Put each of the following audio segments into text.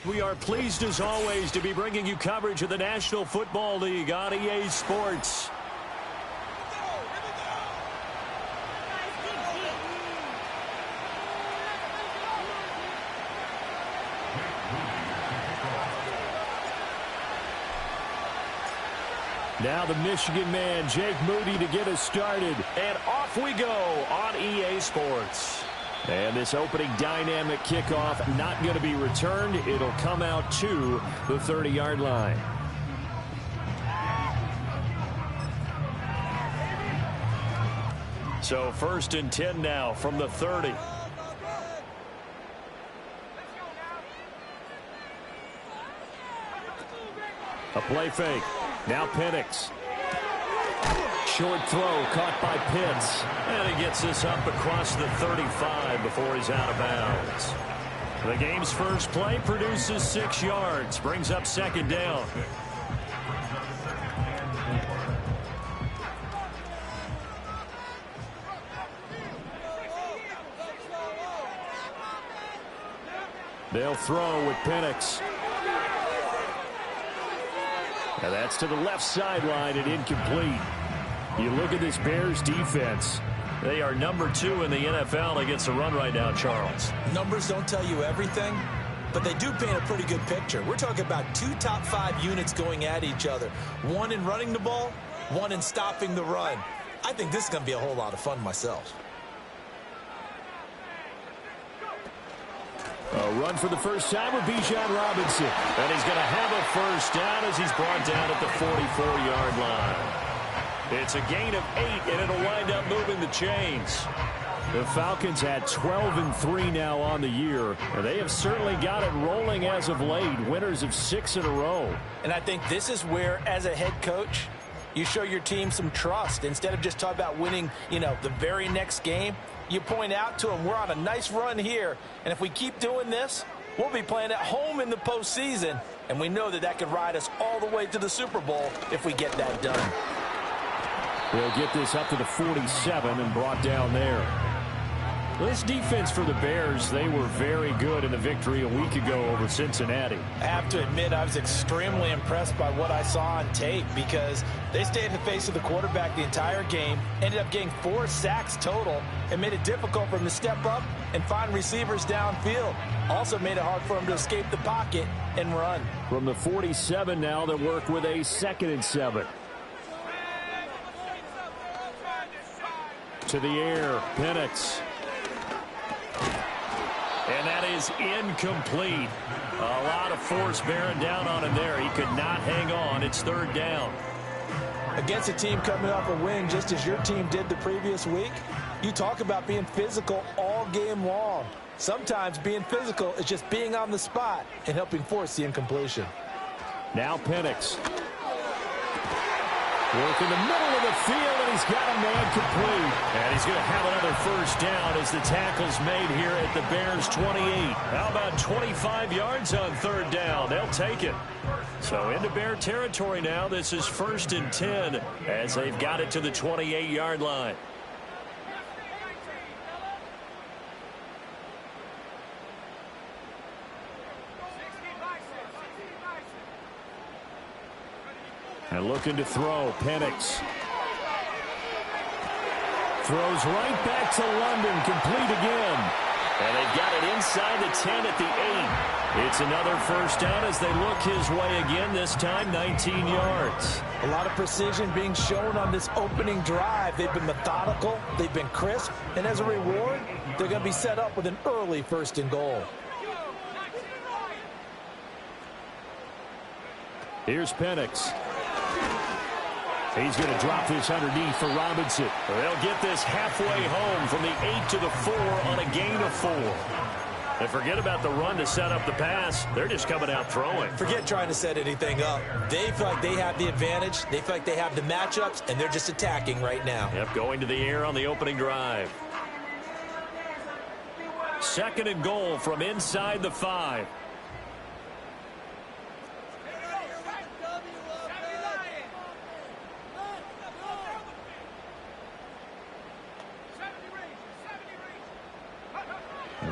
We are pleased as always to be bringing you coverage of the National Football League on EA Sports. Now the Michigan man, Jake Moody, to get us started. And off we go on EA Sports. And this opening dynamic kickoff not going to be returned. It'll come out to the 30-yard line. So 1st and 10 now from the 30. A play fake. Now Penix. Short throw caught by Pitts. And he gets this up across the 35 before he's out of bounds. The game's first play produces 6 yards. Brings up 2nd down. They'll throw with Penix. And that's to the left sideline and incomplete. You look at this Bears defense. They are number 2 in the NFL against the run right now, Charles. Numbers don't tell you everything, but they do paint a pretty good picture. We're talking about 2 top 5 units going at each other. One in running the ball, one in stopping the run. I think this is going to be a whole lot of fun myself. A run for the first time with Bijan Robinson. And he's going to have a first down as he's brought down at the 44-yard line. It's a gain of 8, and it'll wind up moving the chains. The Falcons had 12-3 now on the year, and they have certainly got it rolling as of late. Winners of 6 in a row. And I think this is where, as a head coach, you show your team some trust. Instead of just talking about winning, the very next game, you point out to them, we're on a nice run here, and if we keep doing this, we'll be playing at home in the postseason, and we know that could ride us all the way to the Super Bowl if we get that done. They'll get this up to the 47 and brought down there. This defense for the Bears, they were very good in the victory a week ago over Cincinnati. I have to admit, I was extremely impressed by what I saw on tape because they stayed in the face of the quarterback the entire game, ended up getting 4 sacks total, and made it difficult for him to step up and find receivers downfield. Also made it hard for him to escape the pocket and run. From the 47 now, they work with a 2nd and 7. To the air, Penix. And that is incomplete. A lot of force bearing down on him there. He could not hang on. It's 3rd down. Against a team coming off a win just as your team did the previous week, you talk about being physical all game long. Sometimes being physical is just being on the spot and helping force the incompletion. Now Penix. Work in the middle of the field, and he's got a man complete. And he's going to have another first down as the tackle's made here at the Bears' 28. How about 25 yards on 3rd down? They'll take it. So into Bear territory now. This is 1st and 10 as they've got it to the 28-yard line. And looking to throw, Penix. Throws right back to London, complete again. And they've got it inside the 10 at the 8. It's another first down as they look his way again, this time 19 yards. A lot of precision being shown on this opening drive. They've been methodical, they've been crisp, and as a reward, they're going to be set up with an early 1st and goal. Here's Penix. He's going to drop this underneath for Robinson. They'll get this halfway home from the 8 to the 4 on a gain of 4. And forget about the run to set up the pass. They're just coming out throwing. Forget trying to set anything up. They feel like they have the advantage. They feel like they have the matchups, and they're just attacking right now. Yep, going to the air on the opening drive. 2nd and goal from inside the 5.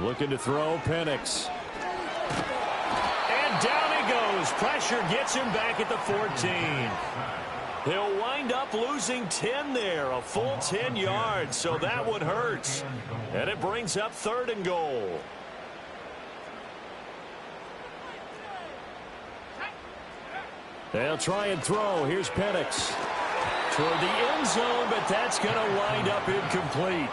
Looking to throw, Penix. And throws. Pressure gets him back at the 14. He'll wind up losing 10 there, a full 10 yards, so that one hurts. And it brings up 3rd and goal. They'll try and throw. Here's Penix toward the end zone, but that's going to wind up incomplete.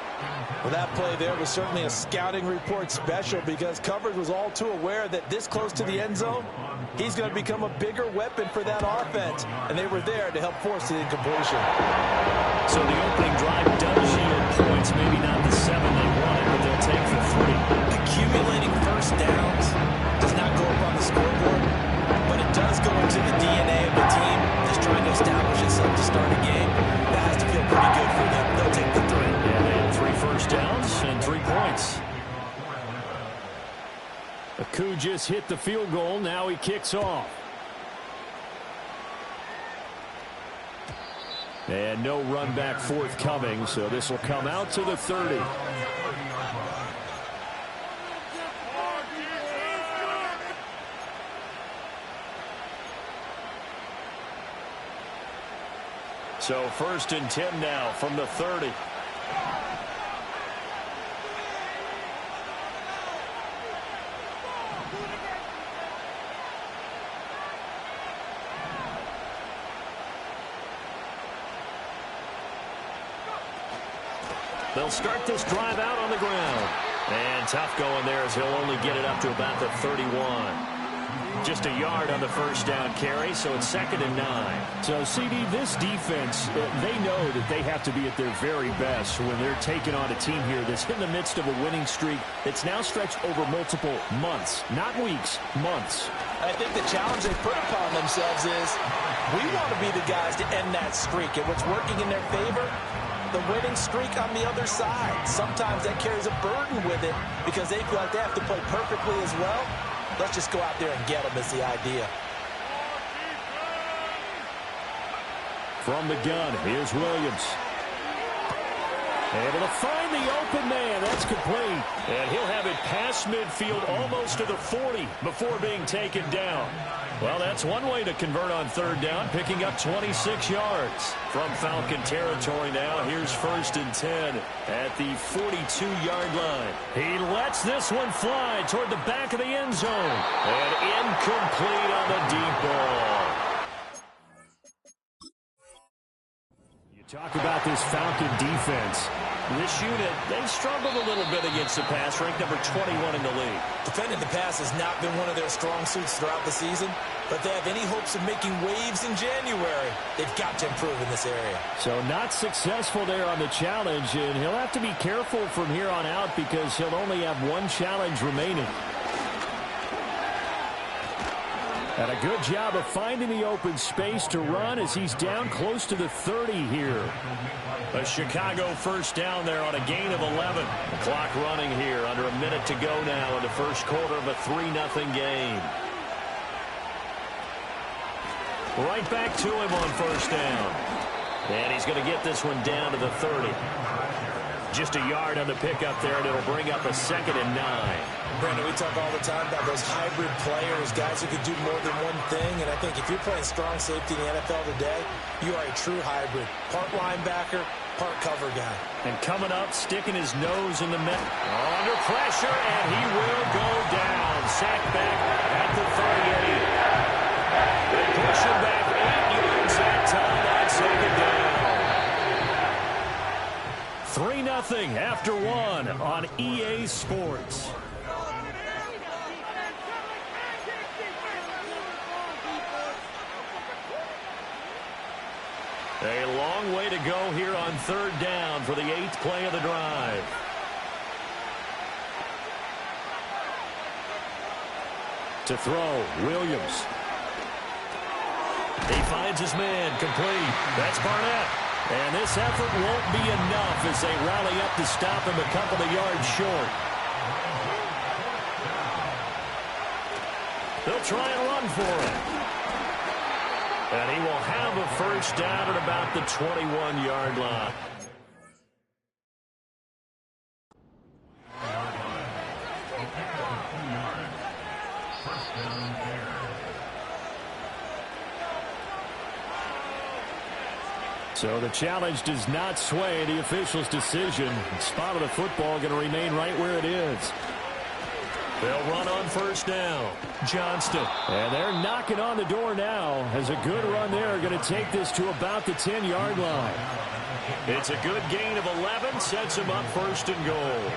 Well, that play there was certainly a scouting report special because coverage was all too aware that this close to the end zone, he's going to become a bigger weapon for that offense, and they were there to help force the incompletion. So the opening drive does yield points, maybe not the 7 they wanted, but they'll take the 3. Accumulating first downs does not go up on the scoreboard, but it does go into the DNA of the team that's trying to establish itself to start a game. That has to feel pretty good for them. They'll take the 3. Yeah, they had 3 first downs and 3 points. Aku just hit the field goal. Now he kicks off. And no run back forthcoming, so this will come out to the 30. So 1st and 10 now from the 30. They'll start this drive out on the ground. And tough going there as he'll only get it up to about the 31. Just a yard on the first down carry, so it's 2nd and 9. So, CD, this defense, they know that they have to be at their very best when they're taking on a team here that's in the midst of a winning streak that's now stretched over multiple months, not weeks, months. I think the challenge they put upon themselves is we want to be the guys to end that streak, and what's working in their favor, the winning streak on the other side. Sometimes that carries a burden with it because they feel like they have to play perfectly as well. Let's just go out there and get them is the idea. From the gun, here's Williams. Able to find the open man. That's complete. And he'll have it past midfield almost to the 40 before being taken down. Well, that's one way to convert on 3rd down, picking up 26 yards. From Falcon territory now, here's 1st and 10 at the 42-yard line. He lets this one fly toward the back of the end zone. And incomplete on the deep ball. You talk about this Falcon defense. This unit, they struggled a little bit against the pass, ranked number 21 in the league. Defending the pass has not been one of their strong suits throughout the season, but they have any hopes of making waves in January. They've got to improve in this area. So not successful there on the challenge, and he'll have to be careful from here on out because he'll only have one challenge remaining. And a good job of finding the open space to run as he's down close to the 30 here. A Chicago first down there on a gain of 11. The clock running here under a minute to go now in the first quarter of a 3-0 game. Right back to him on first down. And he's going to get this one down to the 30. Just a yard on the pickup there, and it'll bring up a 2nd and 9. Brandon, we talk all the time about those hybrid players, guys who can do more than one thing, and I think if you're playing strong safety in the NFL today, you are a true hybrid. Part linebacker, part cover guy. And coming up, sticking his nose in the net. Under pressure, and he will go down. Sacked back at the 38. They push him back 8 yards that time on 2nd down. 3-0 after 1 on EA Sports. A long way to go here on 3rd down for the 8th play of the drive. To throw, Williams. He finds his man, complete. That's Barnett. And this effort won't be enough as they rally up to stop him a couple of yards short. They'll try and run for it. And he will have a first down at about the 21-yard line. So the challenge does not sway the official's decision. Spot of the football going to remain right where it is. They'll run on first down. Johnston. And they're knocking on the door now as a good run there going to take this to about the 10-yard line. It's a good gain of 11. Sets them up first and goal.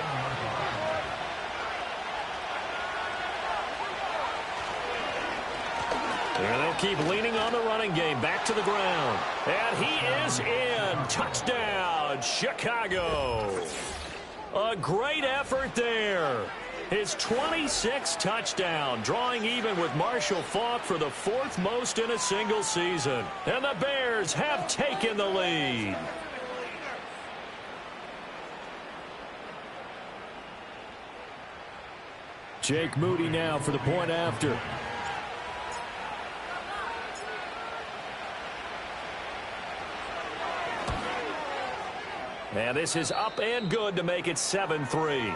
And they'll keep leaning on the running game. Back to the ground. And he is in. Touchdown, Chicago. A great effort there. His 26th touchdown, drawing even with Marshall Faulk for the 4th most in a single season. And the Bears have taken the lead. Jake Moody now for the point after. And this is up and good to make it 7-3.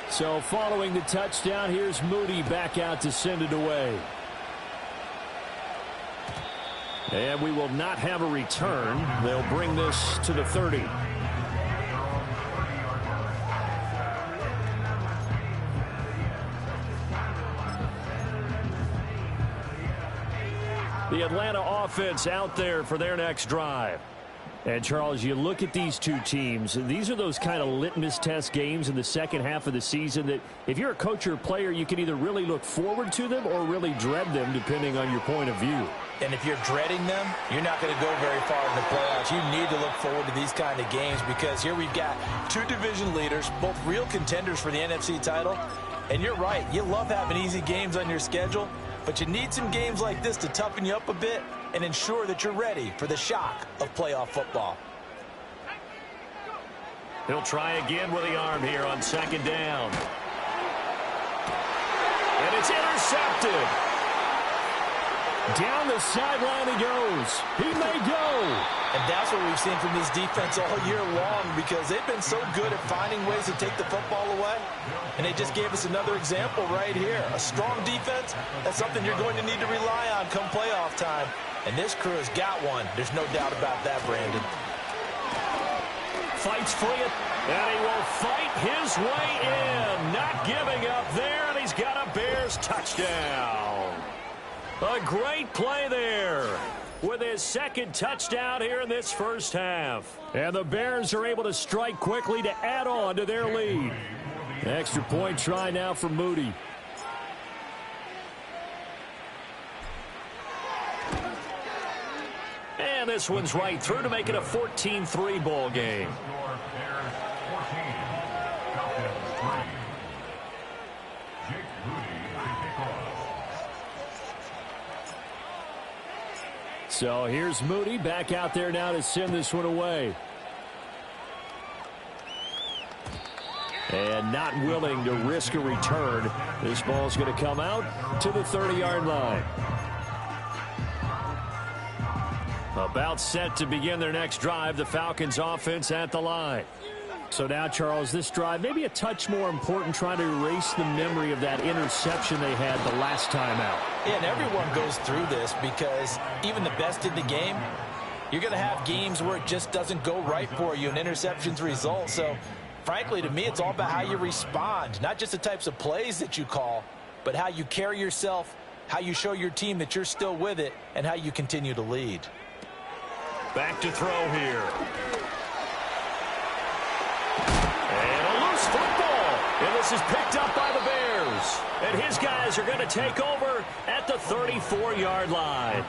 So following the touchdown, here's Moody back out to send it away. And we will not have a return. They'll bring this to the 30. The Atlanta offense out there for their next drive. And, Charles, you look at these two teams, these are those kind of litmus test games in the second half of the season that if you're a coach or a player, you can either really look forward to them or really dread them, depending on your point of view. And if you're dreading them, you're not going to go very far in the playoffs. You need to look forward to these kind of games because here we've got two division leaders, both real contenders for the NFC title. And you're right, you love having easy games on your schedule, but you need some games like this to toughen you up a bit and ensure that you're ready for the shock of playoff football. He'll try again with the arm here on second down. And it's intercepted. Down the sideline he goes. He may go. And that's what we've seen from this defense all year long because they've been so good at finding ways to take the football away. And they just gave us another example right here. A strong defense, that's something you're going to need to rely on come playoff time. And this crew has got one. There's no doubt about that, Brandon. Fights for it, and he will fight his way in. Not giving up there, and he's got a Bears touchdown. A great play there with his second touchdown here in this first half. And the Bears are able to strike quickly to add on to their lead. Extra point try now for Moody. And this one's right through to make it a 14-3 ball game. So here's Moody back out there now to send this one away. And not willing to risk a return. This ball's going to come out to the 30-yard line. About set to begin their next drive, the Falcons offense at the line. So now, Charles, this drive maybe a touch more important, trying to erase the memory of that interception they had the last time out. Yeah, and everyone goes through this because even the best in the game, you're going to have games where it just doesn't go right for you and interceptions result. So, frankly, to me, it's all about how you respond, not just the types of plays that you call, but how you carry yourself, how you show your team that you're still with it, and how you continue to lead. Back to throw here. And a loose football. And this is picked up by the Bears. And his guys are going to take over at the 34-yard line.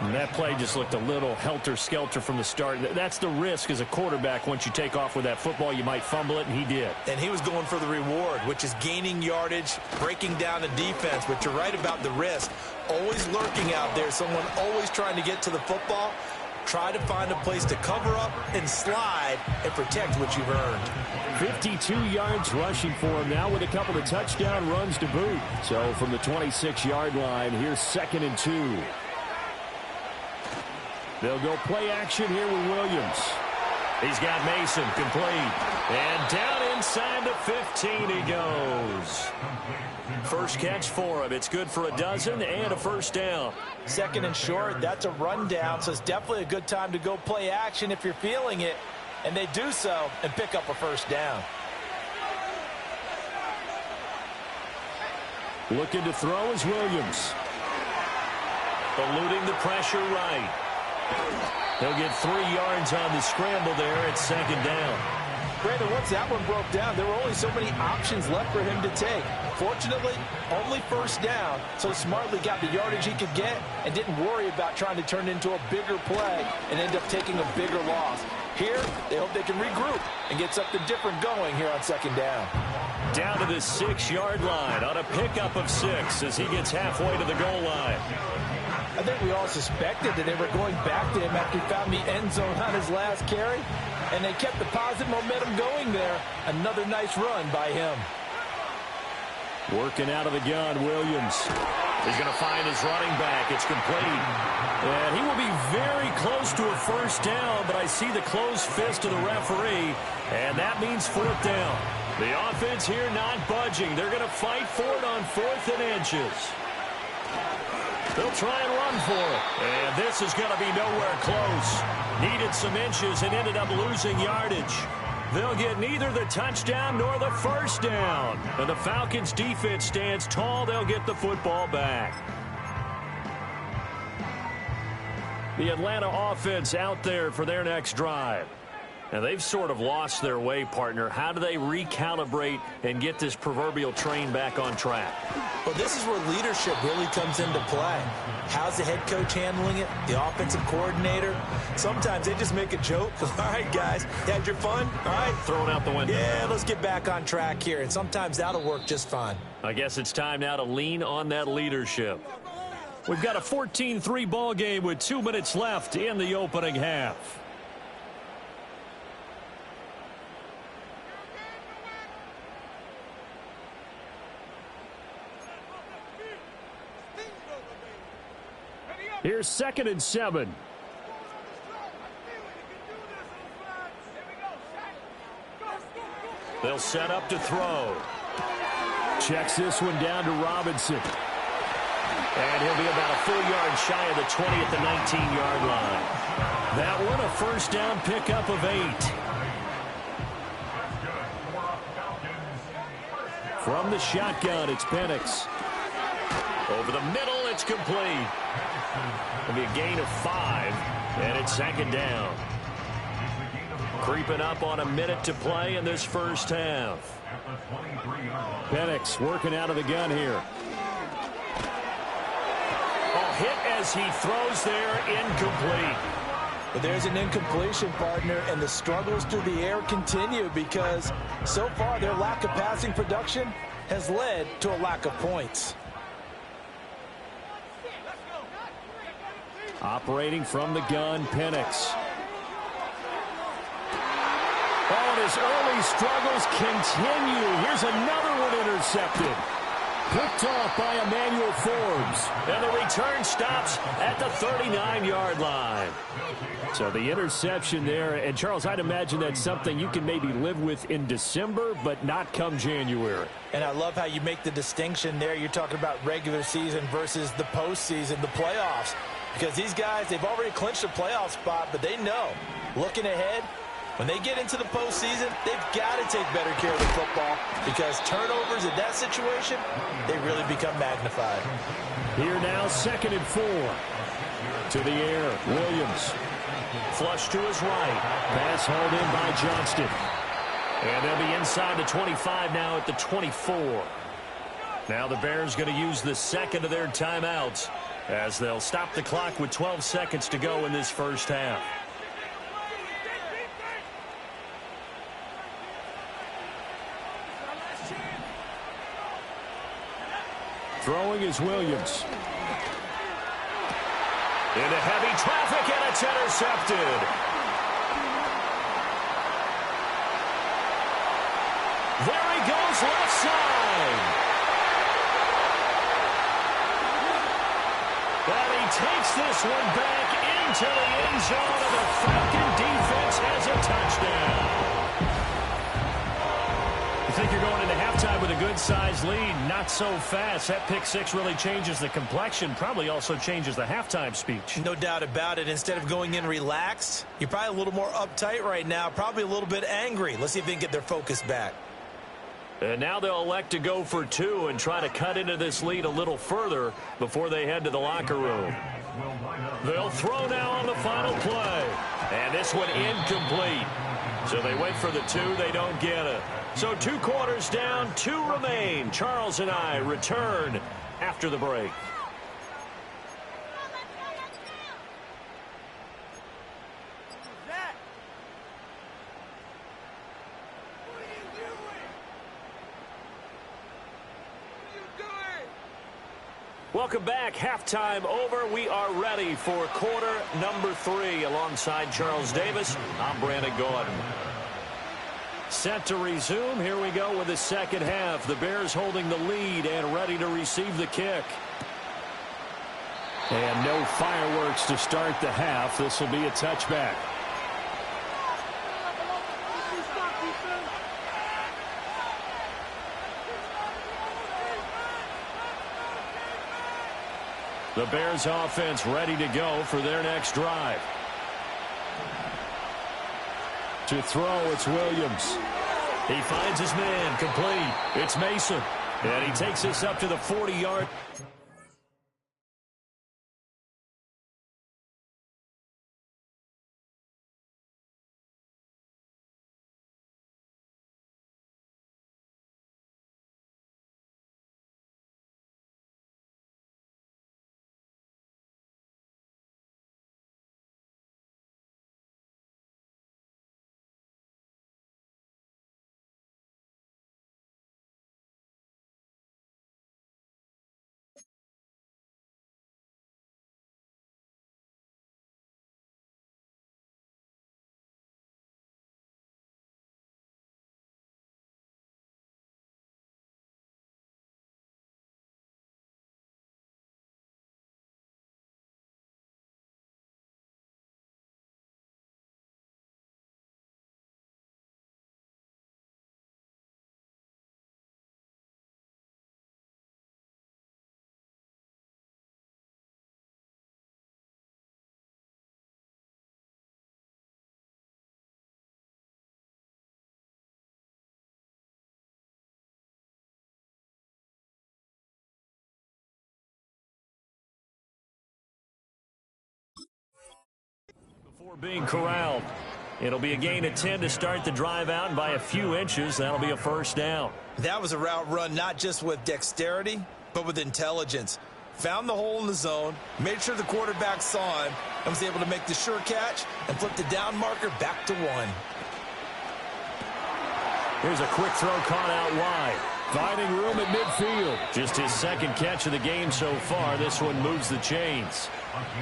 And that play just looked a little helter-skelter from the start. That's the risk as a quarterback. Once you take off with that football, you might fumble it, and he did. And he was going for the reward, which is gaining yardage, breaking down the defense. But you're right about the risk. Always lurking out there, someone always trying to get to the football. Try to find a place to cover up and slide and protect what you've earned. 52 yards rushing for him now with a couple of touchdown runs to boot. So from the 26-yard line, here's 2nd and 2. They'll go play action here with Williams. He's got Mason complete. And down inside. inside the 15 he goes. First catch for him. It's good for a dozen and a first down. Second and short, that's a rundown, so it's definitely a good time to go play action if you're feeling it. And they do so and pick up a first down. Looking to throw is Williams. Eluding the pressure right. He'll get 3 yards on the scramble there at second down. Brandon, once that one broke down, there were only so many options left for him to take. Fortunately, only first down, so smartly got the yardage he could get and didn't worry about trying to turn it into a bigger play and end up taking a bigger loss. Here, they hope they can regroup and get something different going here on second down. Down to the 6-yard line on a pickup of 6 as he gets halfway to the goal line. I think we all suspected that they were going back to him after he found the end zone on his last carry, and they kept the positive momentum going there. Another nice run by him. Working out of the gun, Williams. He's going to find his running back. It's complete. And he will be very close to a first down, but I see the closed fist of the referee, and that means fourth down. The offense here not budging. They're going to fight for it on 4th and inches. They'll try and run for it. And this is going to be nowhere close. Needed some inches and ended up losing yardage. They'll get neither the touchdown nor the first down. And the Falcons' defense stands tall. They'll get the football back. The Atlanta offense out there for their next drive. Now, they've sort of lost their way, partner. How do they recalibrate and get this proverbial train back on track? Well, this is where leadership really comes into play. How's the head coach handling it? The offensive coordinator? Sometimes they just make a joke. All right, guys, you had your fun? All right. Throw it out the window. Yeah, let's get back on track here. And sometimes that'll work just fine. I guess it's time now to lean on that leadership. We've got a 14-3 ball game with 2 minutes left in the opening half. Here's 2nd and 7. They'll set up to throw. Checks this one down to Robinson. And he'll be about a full yard shy of the 20 at the 19-yard line. That one a first down pickup of 8. From the shotgun, it's Penix. Over the middle, it's complete. It'll be a gain of 5, and it's second down. Creeping up on a minute to play in this first half. Penix working out of the gun here. Oh, hit as he throws there, incomplete. But there's an incompletion, partner, and the struggles through the air continue because so far their lack of passing production has led to a lack of points. Operating from the gun, Penix. Oh, and his early struggles continue. Here's another one intercepted. Picked off by Emmanuel Forbes. And the return stops at the 39-yard line. So the interception there. And, Charles, I'd imagine that's something you can maybe live with in December, but not come January. And I love how you make the distinction there. You're talking about regular season versus the postseason, the playoffs. Because these guys, they've already clinched a playoff spot, but they know, looking ahead, when they get into the postseason, they've got to take better care of the football because turnovers in that situation, they really become magnified. Here now, 2nd and 4. To the air, Williams. Flush to his right. Pass hauled in by Johnston. And they'll be inside the 25 now at the 24. Now the Bears going to use the second of their timeouts as they'll stop the clock with 12 seconds to go in this first half. Throwing is Williams. Into heavy traffic, and it's intercepted. There he goes, left side. And he takes this one back into the end zone, and the Falcon defense has a touchdown. I think you're going into halftime with a good-sized lead. Not so fast. That pick six really changes the complexion. Probably also changes the halftime speech. No doubt about it. Instead of going in relaxed, you're probably a little more uptight right now. Probably a little bit angry. Let's see if they can get their focus back. And now they'll elect to go for two and try to cut into this lead a little further before they head to the locker room. They'll throw now on the final play. And this one incomplete. So they wait for the two. They don't get it. So 2 quarters down, 2 remain. Charles and I return after the break. Welcome back. Halftime over. We are ready for quarter number 3. Alongside Charles Davis, I'm Brandon Gordon. Set to resume. Here we go with the second half. The Bears holding the lead and ready to receive the kick. And no fireworks to start the half. This will be a touchback. The Bears offense ready to go for their next drive. To throw, it's Williams. He finds his man, complete. It's Mason. And he takes this up to the 40-yard. Before being corralled. It'll be a gain of 10 to start the drive out, and by a few inches, that'll be a first down. That was a route run not just with dexterity, but with intelligence. Found the hole in the zone, made sure the quarterback saw him, and was able to make the sure catch and flip the down marker back to 1. Here's a quick throw caught out wide. Finding room at midfield. Just his second catch of the game so far. This one moves the chains.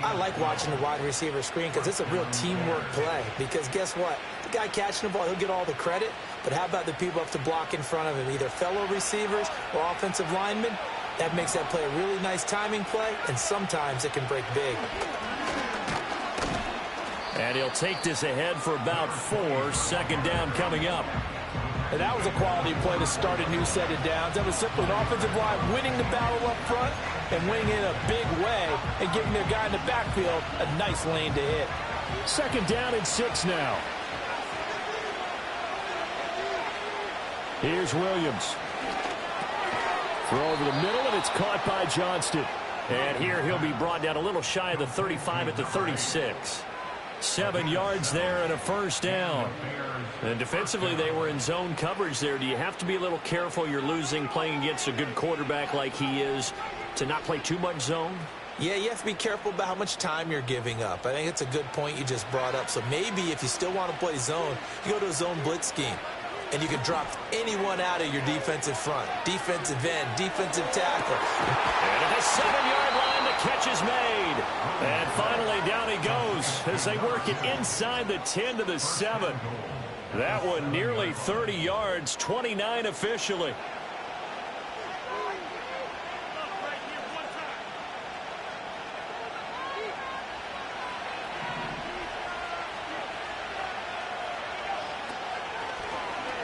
I like watching the wide receiver screen because it's a real teamwork play. Because guess what? The guy catching the ball, he'll get all the credit. But how about the people up to block in front of him, either fellow receivers or offensive linemen? That makes that play a really nice timing play, and sometimes it can break big. And he'll take this ahead for about 4. Second down coming up. And that was a quality play to start a new set of downs. That was simply an offensive line winning the battle up front and winning in a big way and giving their guy in the backfield a nice lane to hit. Second down and 6 now. Here's Williams. Throw over the middle, and it's caught by Johnston. And here he'll be brought down a little shy of the 35 at the 36. 7 yards there and a first down. And defensively, they were in zone coverage there. Do you have to be a little careful? You're losing playing against a good quarterback like he is to not play too much zone? Yeah, you have to be careful about how much time you're giving up. I think it's a good point you just brought up. So maybe if you still want to play zone, you go to a zone blitz scheme. And you can drop anyone out of your defensive front. Defensive end, defensive tackle. And at the 7-yard line, the catch is made. And finally, down he goes as they work it inside the 10 to the 7. That one nearly 30 yards, 29 officially.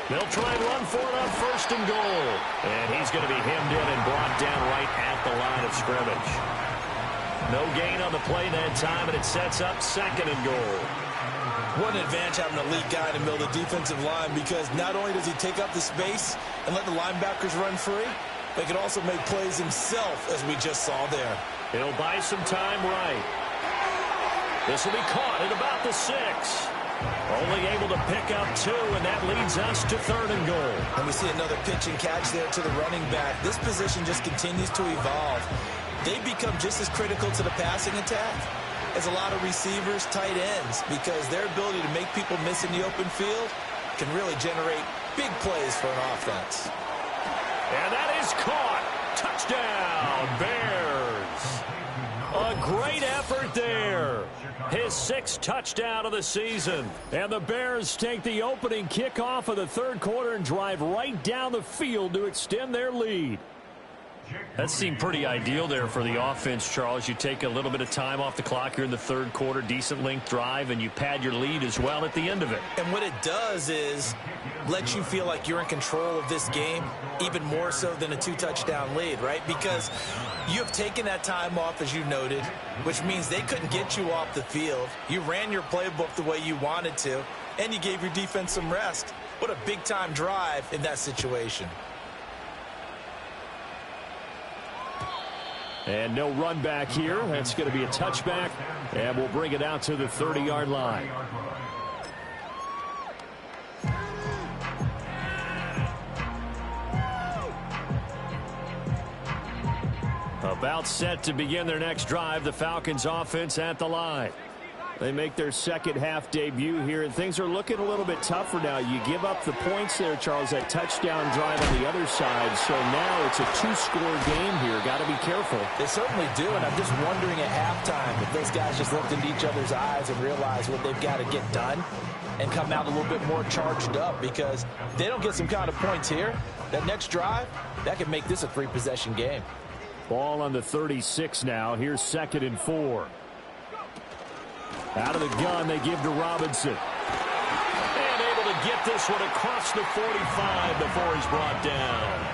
They'll try and run for it on first and goal. And he's going to be hemmed in and brought down right at the line of scrimmage. No gain on the play that time, and it sets up second and goal. What an advantage having an elite guy in the middle of the defensive line, because not only does he take up the space and let the linebackers run free, but he can also make plays himself, as we just saw there. He'll buy some time right. This will be caught at about the 6. Only able to pick up 2, and that leads us to third and goal. And we see another pitch and catch there to the running back. This position just continues to evolve. They become just as critical to the passing attack as a lot of receivers, tight ends, because their ability to make people miss in the open field can really generate big plays for an offense. And that is caught. Touchdown, Bears. A great effort there. His 6th touchdown of the season. And the Bears take the opening kickoff of the third quarter and drive right down the field to extend their lead. That seemed pretty ideal there for the offense, Charles. You take a little bit of time off the clock here in the third quarter, decent length drive, and you pad your lead as well at the end of it. And what it does is let you feel like you're in control of this game, even more so than a 2-touchdown lead, right? Because you have taken that time off, as you noted, which means they couldn't get you off the field. You ran your playbook the way you wanted to, and you gave your defense some rest. What a big-time drive in that situation. And no run back here. That's going to be a touchback, and we'll bring it out to the 30-yard line. About set to begin their next drive, the Falcons offense at the line. They make their second half debut here, and things are looking a little bit tougher now. You give up the points there, Charles, that touchdown drive on the other side. So now it's a 2-score game here. Got to be careful. They certainly do, and I'm just wondering at halftime if those guys just looked into each other's eyes and realized what they've got to get done and come out a little bit more charged up, because if they don't get some kind of points here, that next drive, that could make this a 3-possession game. Ball on the 36 now. Here's 2nd and 4. Out of the gun, they give to Robinson. And able to get this one across the 45 before he's brought down.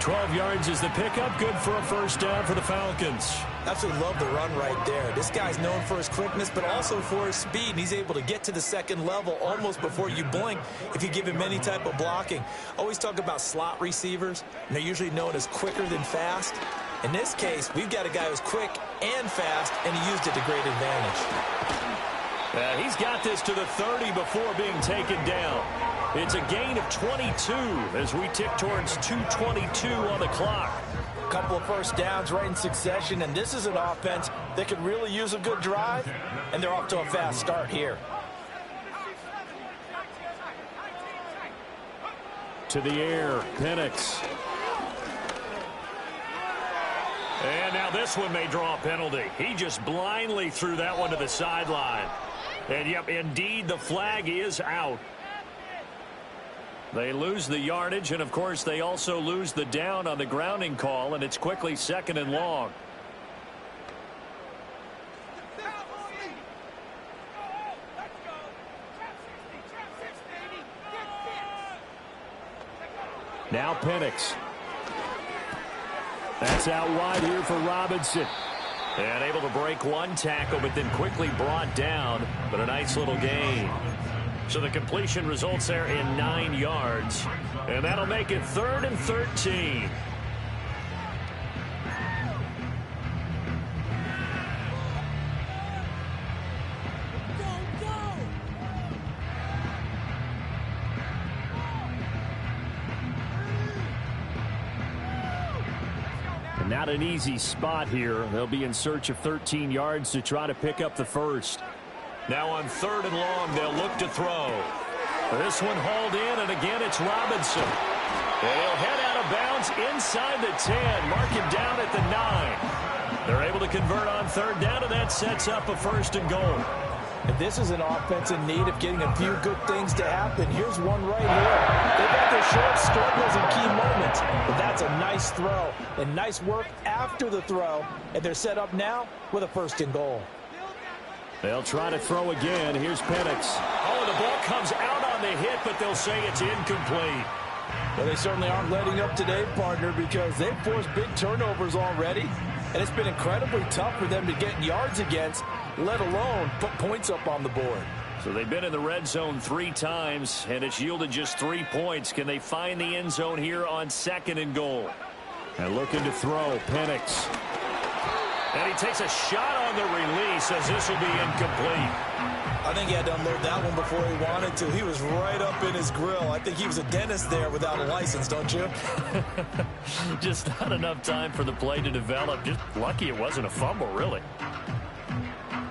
12 yards is the pickup. Good for a first down for the Falcons. Absolutely love the run right there. This guy's known for his quickness, but also for his speed. And he's able to get to the second level almost before you blink if you give him any type of blocking. Always talk about slot receivers, and they're usually known as quicker than fast. In this case, we've got a guy who's quick and fast, and he used it to great advantage. He's got this to the 30 before being taken down. It's a gain of 22 as we tick towards 2:22 on the clock. A couple of first downs right in succession, and this is an offense that could really use a good drive, and they're off to a fast start here. To the air, Penix. And now this one may draw a penalty. He just blindly threw that one to the sideline. And, yep, indeed, the flag is out. They lose the yardage, and, of course, they also lose the down on the grounding call, and it's quickly 2nd and long. Now Penix. That's out wide here for Robinson. And able to break one tackle, but then quickly brought down. But a nice little gain. So the completion results there in 9 yards. And that'll make it 3rd and 13. Not an easy spot here. They'll be in search of 13 yards to try to pick up the first. Now on 3rd and long, they'll look to throw. This one hauled in, and again it's Robinson. And he'll head out of bounds inside the 10. Mark him down at the 9. They're able to convert on 3rd down, and that sets up a 1st and goal. And this is an offense in need of getting a few good things to happen. Here's one right here. They've got their short struggles and key moments, but that's a nice throw and nice work after the throw. And they're set up now with a 1st and goal. They'll try to throw again. Here's Penix. Oh, the ball comes out on the hit, but they'll say it's incomplete. Well, they certainly aren't letting up today, partner, because they've forced big turnovers already, and it's been incredibly tough for them to get yards against, let alone put points up on the board. So they've been in the red zone 3 times, and it's yielded just 3 points. Can they find the end zone here on 2nd and goal? And looking to throw, Penix. And he takes a shot on the release as this will be incomplete. I think he had to unload that one before he wanted to. He was right up in his grill. I think he was a dentist there without a license, don't you? Just not enough time for the play to develop. Just lucky it wasn't a fumble, really.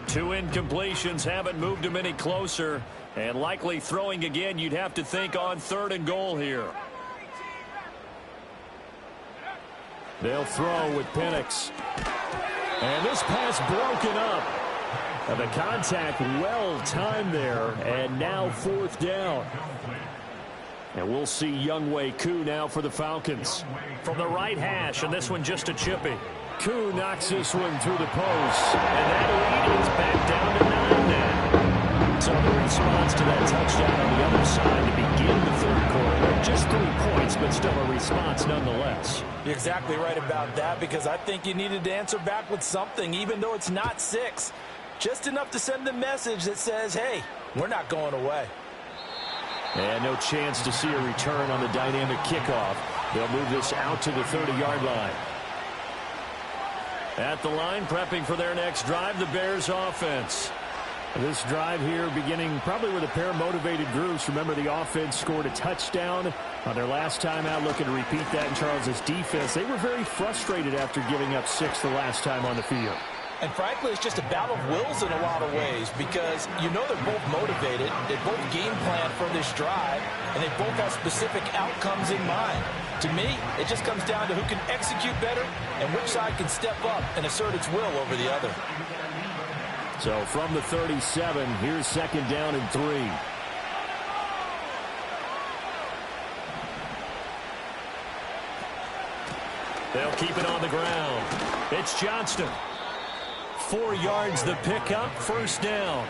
2 incompletions haven't moved him any closer. And likely throwing again, you'd have to think on 3rd and goal here. They'll throw with Penix. And this pass broken up. And the contact well timed there. And now 4th down. And we'll see Younghoe Koo now for the Falcons. From the right hash, and this one just a chippy. Koo knocks this one through the post. And that lead is back down to 9 now. So the response to that touchdown on the other side to begin the 3rd quarter. Just 3 points, but still a response nonetheless. You're exactly right about that, because I think you needed to answer back with something, even though it's not 6. Just enough to send a message that says, hey, we're not going away. And no chance to see a return on the dynamic kickoff. They'll move this out to the 30-yard line. At the line, prepping for their next drive, the Bears offense. This drive here beginning probably with a pair of motivated groups. Remember, the offense scored a touchdown on their last time out, looking to repeat that in Charles' defense. They were very frustrated after giving up 6 the last time on the field. And frankly, it's just a battle of wills in a lot of ways, because you know they're both motivated, they both game plan for this drive, and they both have specific outcomes in mind. To me, it just comes down to who can execute better and which side can step up and assert its will over the other. So from the 37, here's 2nd down and 3. They'll keep it on the ground. It's Johnston. 4 yards the pickup, 1st down.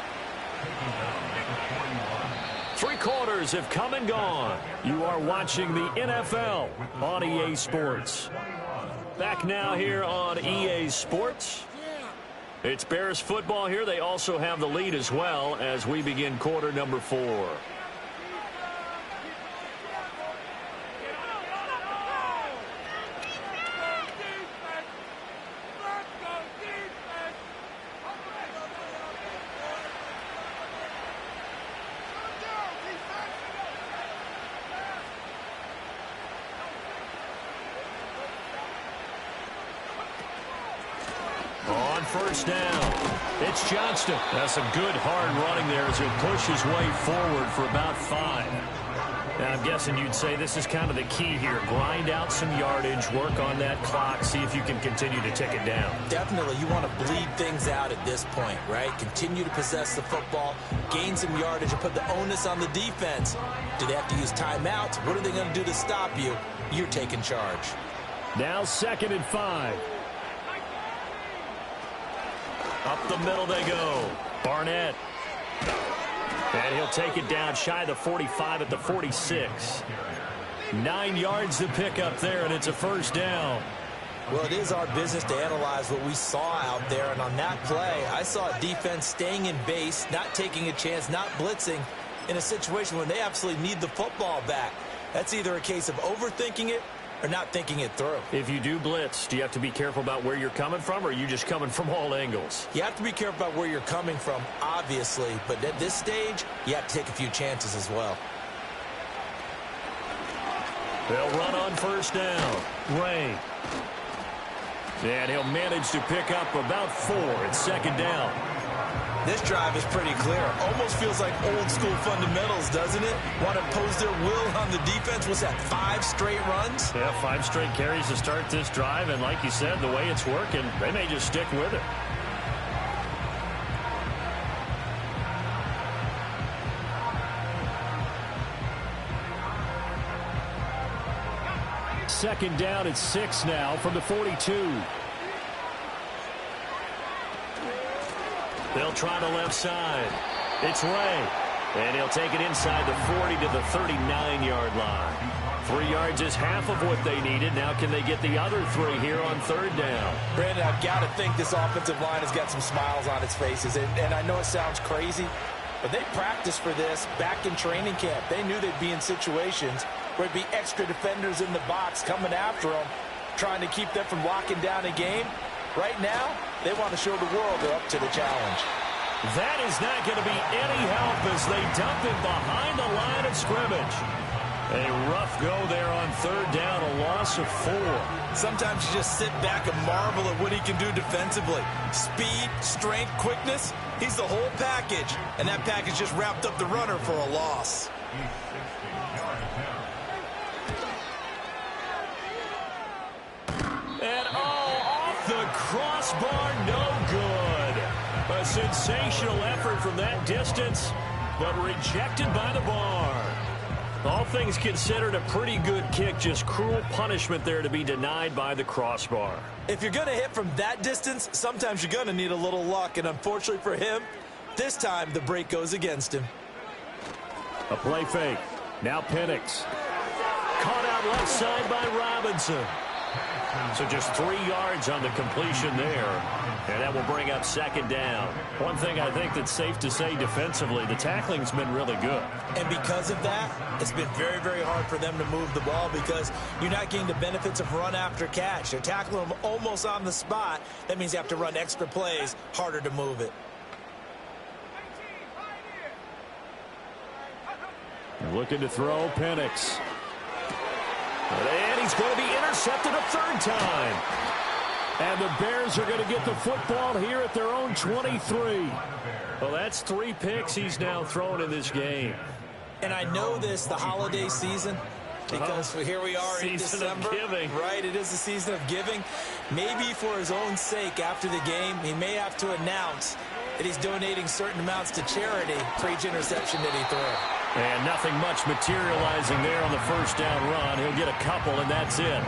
3 quarters have come and gone. You are watching the NFL on EA Sports. Back now here on EA Sports. It's Bears football here. They also have the lead as well as we begin quarter number 4. On 1st down, it's Johnston. That's a good hard running there as he'll push his way forward for about 5. Now, I'm guessing you'd say this is kind of the key here. Grind out some yardage, work on that clock, see if you can continue to tick it down. Definitely, you want to bleed things out at this point, right? Continue to possess the football, gain some yardage, and put the onus on the defense. Do they have to use timeouts? What are they going to do to stop you? You're taking charge. Now 2nd and 5. Up the middle they go. Barnett. And he'll take it down shy of the 45 at the 46. 9 yards to pick up there, and it's a 1st down. Well, it is our business to analyze what we saw out there, and on that play, I saw a defense staying in base, not taking a chance, not blitzing, in a situation where they absolutely need the football back. That's either a case of overthinking it or not thinking it through. If you do blitz, do you have to be careful about where you're coming from, or are you just coming from all angles? You have to be careful about where you're coming from, obviously, but at this stage, you have to take a few chances as well. They'll run on 1st down. Ray. And he'll manage to pick up about 4 at 2nd down. This drive is pretty clear. Almost feels like old school fundamentals, doesn't it? Want to impose their will on the defense. What's that, 5 straight runs? Yeah, 5 straight carries to start this drive. And like you said, the way it's working, they may just stick with it. Second down at 6 now from the 42. They'll try the left side. It's Ray. And he'll take it inside the 40 to the 39-yard line. 3 yards is half of what they needed. Now can they get the other 3 here on third down? Brandon, I've got to think this offensive line has got some smiles on its faces. And I know it sounds crazy, but they practiced for this back in training camp. They knew they'd be in situations where there'd be extra defenders in the box coming after them, trying to keep them from locking down a game. Right now, they want to show the world they're up to the challenge. That is not going to be any help as they dump it behind the line of scrimmage. A rough go there on third down, a loss of 4. Sometimes you just sit back and marvel at what he can do defensively. Speed, strength, quickness, he's the whole package. And that package just wrapped up the runner for a loss. And off the crossbar, no good. A sensational effort from that distance, but rejected by the bar. All things considered, a pretty good kick, just cruel punishment there to be denied by the crossbar. If you're going to hit from that distance, sometimes you're going to need a little luck, and unfortunately for him, this time the break goes against him. A play fake. Now Penix. Caught out left side by Robinson. So just 3 yards on the completion there. And that will bring up second down. One thing I think that's safe to say defensively, the tackling's been really good. And because of that, it's been very, very hard for them to move the ball because you're not getting the benefits of run after catch. They're tackling them almost on the spot. That means you have to run extra plays, harder to move it. Looking to throw, Penix. And he's going to be intercepted a third time. And the Bears are going to get the football here at their own 23. Well, that's 3 picks he's now thrown in this game. And I know this, the holiday season, because here we are in December. Right, it is the season of giving. Maybe for his own sake after the game, he may have to announce that he's donating certain amounts to charity for each interception that he threw. And nothing much materializing there on the first down run. He'll get a couple, and that's it.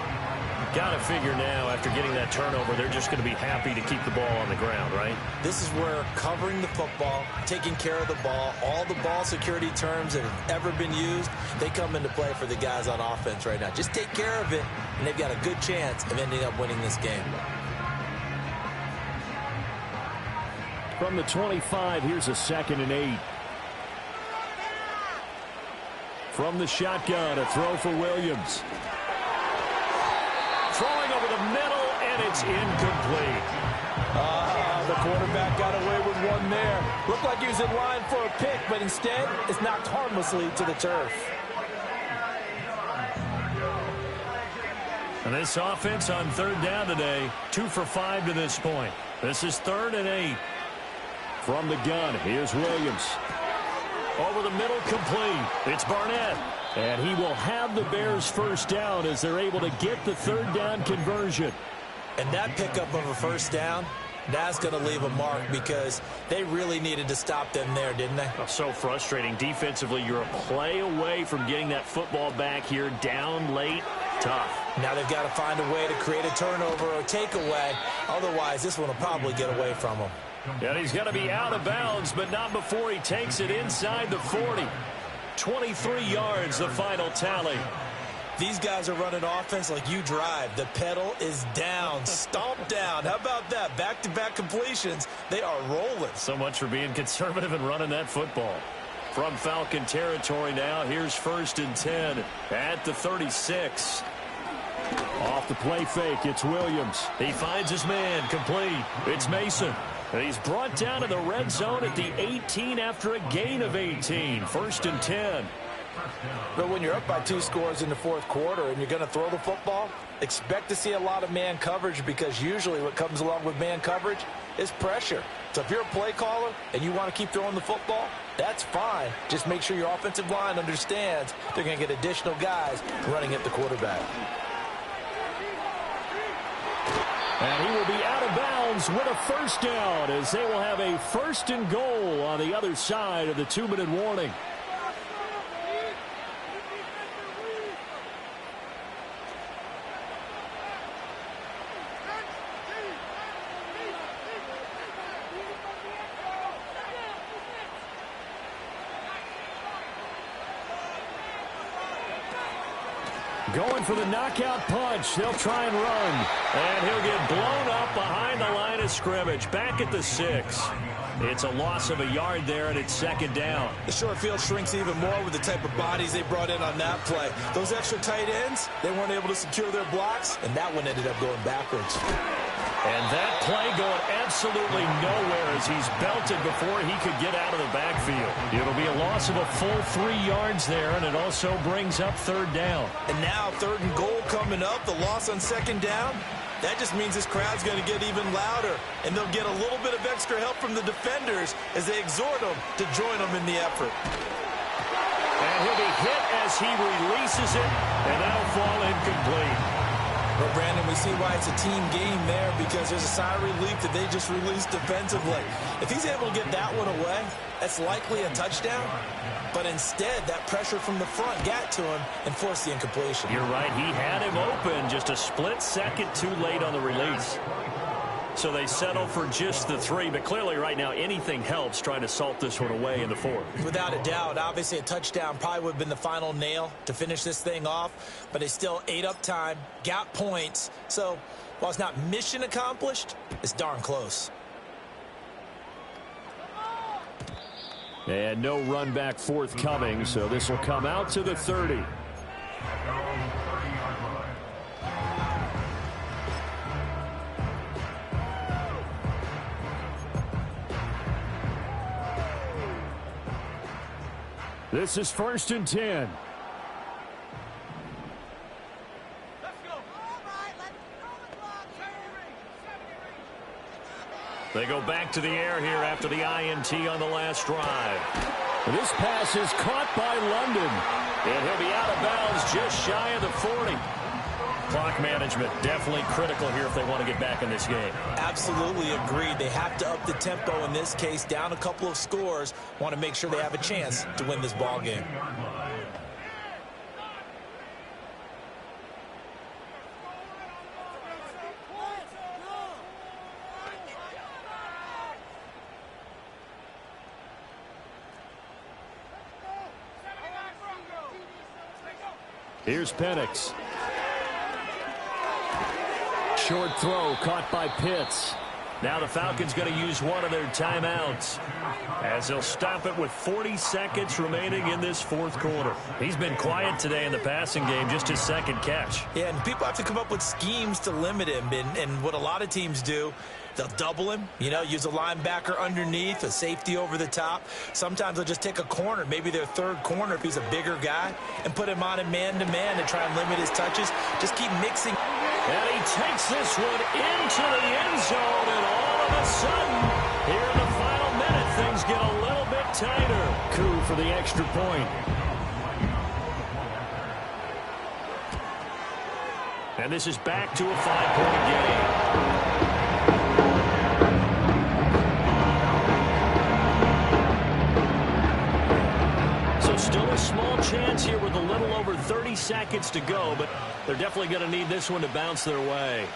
Got to figure now, after getting that turnover, they're just going to be happy to keep the ball on the ground, right? This is where covering the football, taking care of the ball, all the ball security terms that have ever been used, they come into play for the guys on offense right now. Just take care of it, and they've got a good chance of ending up winning this game. From the 25, here's a 2nd and 8. From the shotgun, a throw for Williams. Throwing over the middle, and it's incomplete. The quarterback got away with one there. Looked like he was in line for a pick, but instead, it's knocked harmlessly to the turf. And this offense on third down today, 2 for 5 to this point. This is 3rd and 8. From the gun, here's Williams. Over the middle, complete. It's Barnett. And he will have the Bears first down as they're able to get the third down conversion. And that pickup of a first down, that's going to leave a mark because they really needed to stop them there, didn't they? Oh, so frustrating. Defensively, you're a play away from getting that football back here down late. Tough. Now they've got to find a way to create a turnover or takeaway. Otherwise, this one will probably get away from them. And he's going to be out of bounds, but not before he takes it inside the 40. 23 yards, the final tally. These guys are running offense like you drive. The pedal is down, stomped down. How about that? Back-to-back completions. They are rolling. So much for being conservative and running that football. From Falcon territory now, here's 1st and 10 at the 36. Off the play fake, it's Williams. He finds his man, complete. It's Mason. And he's brought down to the red zone at the 18 after a gain of 18. 1st and 10. But when you're up by 2 scores in the 4th quarter and you're going to throw the football, expect to see a lot of man coverage because usually what comes along with man coverage is pressure. So if you're a play caller and you want to keep throwing the football, that's fine. Just make sure your offensive line understands they're going to get additional guys running at the quarterback. And he will be out of bounds with a first down as they will have a 1st and goal on the other side of the 2-minute warning. Going for the knockout punch. They'll try and run. And he'll get blown up behind the line of scrimmage. Back at the 6. It's a loss of a yard there, and it's second down. The short field shrinks even more with the type of bodies they brought in on that play. Those extra tight ends, they weren't able to secure their blocks, and that one ended up going backwards. And that play going absolutely nowhere as he's belted before he could get out of the backfield. It'll be a loss of a full 3 yards there, and it also brings up third down. And now 3rd and goal coming up, the loss on second down. That just means this crowd's going to get even louder, and they'll get a little bit of extra help from the defenders as they exhort them to join them in the effort. And he'll be hit as he releases it, and that'll fall incomplete. Well, Brandon, we see why it's a team game there, because there's a sigh of relief that they just released defensively. If he's able to get that one away, that's likely a touchdown. But instead, that pressure from the front got to him and forced the incompletion. You're right. He had him open, just a split second too late on the release. So they settle for just the 3, but clearly right now anything helps trying to salt this one away in the 4th. Without a doubt, obviously a touchdown probably would have been the final nail to finish this thing off, but they still ate up time, got points. So while it's not mission accomplished, it's darn close. And no run back forthcoming, so this will come out to the 30. This is 1st and 10. They go back to the air here after the INT on the last drive. This pass is caught by London. And he'll be out of bounds just shy of the 40. Clock management definitely critical here if they want to get back in this game. Absolutely agreed. They have to up the tempo in this case, down a couple of scores. Want to make sure they have a chance to win this ball game. Here's Penix. Short throw caught by Pitts. Now the Falcons going to use one of their timeouts as they'll stop it with 40 seconds remaining in this 4th quarter. He's been quiet today in the passing game, just his 2nd catch. Yeah, and people have to come up with schemes to limit him. And what a lot of teams do, they'll double him, use a linebacker underneath, a safety over the top. Sometimes they'll just take a corner, maybe their 3rd corner if he's a bigger guy, and put him on a man-to-man to try and limit his touches. Just keep mixing. And he takes this one into the end zone, and all of a sudden, here in the final minute, things get a little bit tighter. Coup for the extra point. And this is back to a 5-point game. Still a small chance here with a little over 30 seconds to go, but they're definitely going to need this one to bounce their way.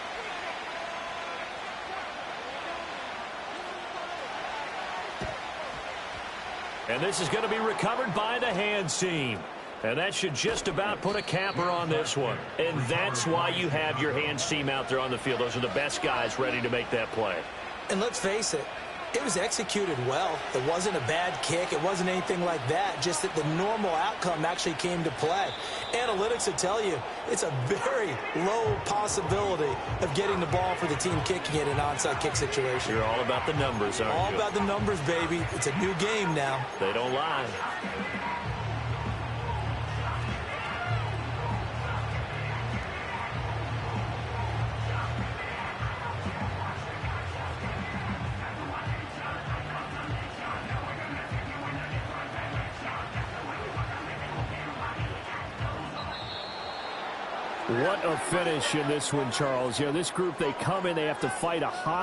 And this is going to be recovered by the hands team. And that should just about put a capper on this one. And that's why you have your hands team out there on the field. Those are the best guys ready to make that play. And let's face it, it was executed well. It wasn't a bad kick. It wasn't anything like that. Just that the normal outcome actually came to play. Analytics will tell you it's a very low possibility of getting the ball for the team kicking it in an onside kick situation. You're all about the numbers, aren't you? All about the numbers, baby. It's a new game now. They don't lie. What a finish in this one, Charles. This group, they come in, they have to fight a hostile